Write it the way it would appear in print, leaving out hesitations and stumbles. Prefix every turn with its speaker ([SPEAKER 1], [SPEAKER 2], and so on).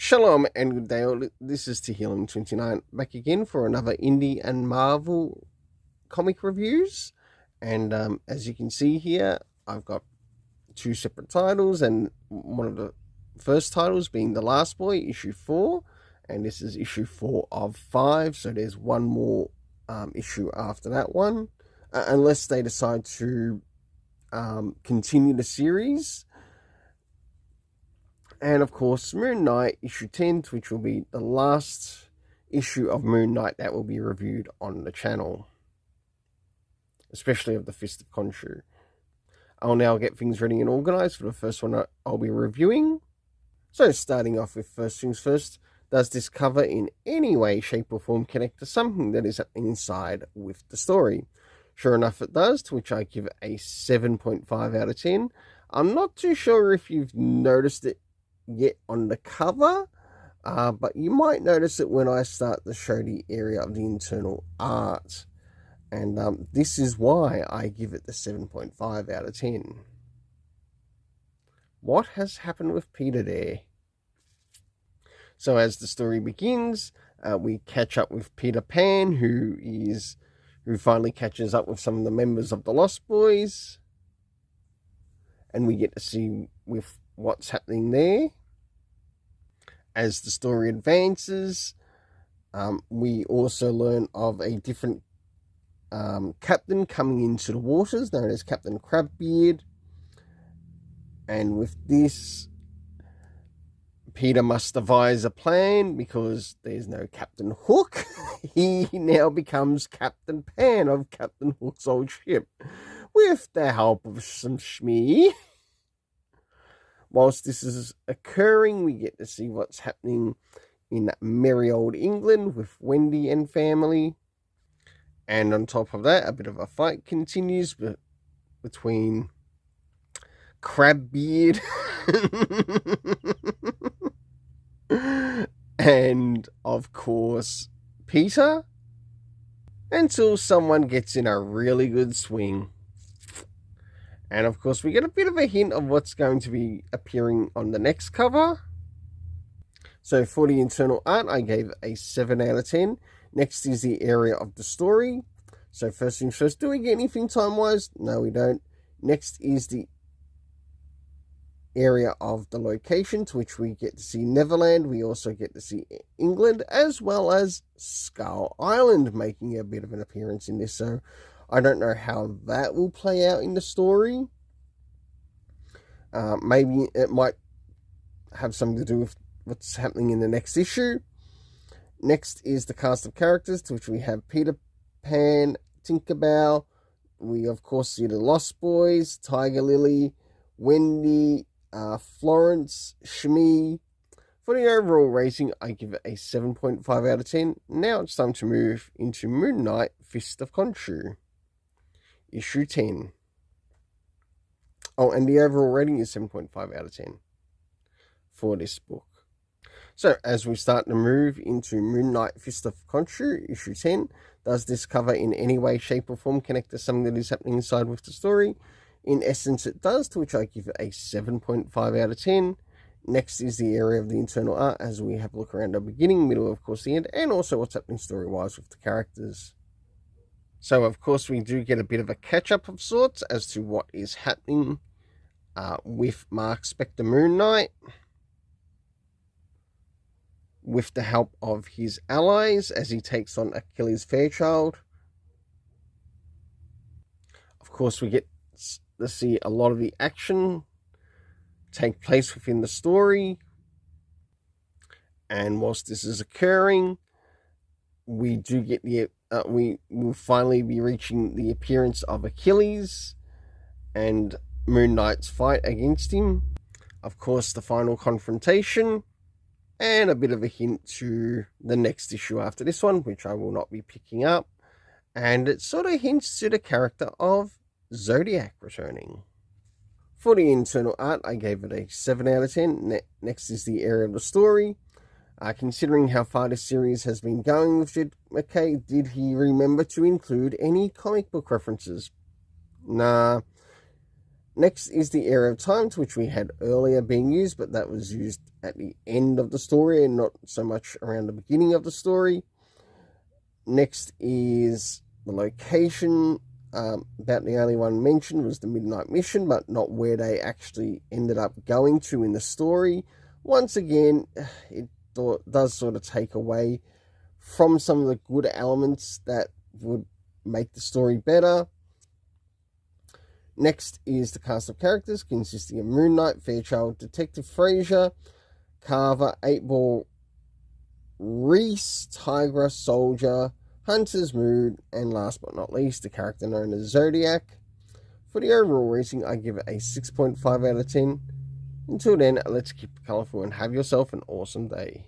[SPEAKER 1] Shalom and good day all. This is To Healing 29 back again for another indie and Marvel comic reviews. And as you can see here, I've got two separate titles, and one of the first titles being The Last Boy, issue 4, and this is issue 4 of 5, so there's one more issue after that one, unless they decide to continue the series. And of course, Moonknight issue 10, which will be the last issue of Moonknight that will be reviewed on the channel, especially of the Fist of Khonshu. I'll now get things ready and organized for the first one I'll be reviewing. So starting off with first things first, does this cover in any way, shape or form connect to something that is happening inside with the story? Sure enough it does, to which I give it a 7.5 out of 10. I'm not too sure if you've noticed it yet on the cover, but you might notice it when I start to show the area of the internal art. And this is why I give it the 7.5 out of 10. What has happened with Peter there? So as the story begins, we catch up with Peter Pan, who finally catches up with some of the members of the Lost Boys. And we get to see with what's happening there. As the story advances, we also learn of a different captain coming into the waters, known as Captain Crabbeard. And with this, Peter must devise a plan, because there's no Captain Hook. He now becomes Captain Pan of Captain Hook's old ship, with the help of some Shmee. Whilst this is occurring, we get to see what's happening in merry old England with Wendy and family. And on top of that, a bit of a fight continues between Crabbeard and, of course, Peter, until someone gets in a really good swing. And of course, we get a bit of a hint of what's going to be appearing on the next cover. So for the internal art, I gave a 7 out of 10. Next is the area of the story. So first things first, do we get anything time-wise? No, we don't. Next is the area of the location, to which we get to see Neverland. We also get to see England, as well as Skull Island making a bit of an appearance in this. So I don't know how that will play out in the story. Maybe it might have something to do with what's happening in the next issue. Next is the cast of characters, to which we have Peter Pan, Tinkerbell. We, of course, see the Lost Boys, Tiger Lily, Wendy, Florence, Shmee. For the overall rating, I give it a 7.5 out of 10. Now it's time to move into Moonknight, Fist of Khonshu, issue 10. Oh, and the overall rating is 7.5 out of 10 for this book. So, as we start to move into Moonknight, Fist of Khonshu, issue 10, does this cover in any way, shape or form connect to something that is happening inside with the story? In essence, it does, to which I give it a 7.5 out of 10. Next is the area of the internal art, as we have a look around the beginning, middle, of course, the end, and also what's happening story-wise with the characters. So, of course, we do get a bit of a catch-up of sorts as to what is happening with Mark Spector Moonknight, with the help of his allies, as he takes on Achilles Fairchild. Of course, we get to see a lot of the action take place within the story. And whilst this is occurring, we do get we will finally be reaching the appearance of Achilles and Moonknight's fight against him. Of course, the final confrontation, and a bit of a hint to the next issue after this one, which I will not be picking up. And it sort of hints to the character of Zodiac returning. For the internal art, I gave it a 7 out of 10. Next is the area of the story. Considering how far this series has been going with Jed MacKay, did he remember to include any comic book references? Nah, Next is the Area of Time, which we had earlier being used, but that was used at the end of the story and not so much around the beginning of the story. Next is the location. About the only one mentioned was the Midnight Mission, but not where they actually ended up going to in the story. Once again, it does sort of take away from some of the good elements that would make the story better. Next is the cast of characters, consisting of Moonknight, Fairchild, Detective Fraser, Carver, 8-Ball, Reese, Tigra, Soldier, Hunter's Mood, and last but not least, the character known as Zodiac. For the overall rating, I give it a 6.5 out of 10. Until then, let's keep it colourful and have yourself an awesome day.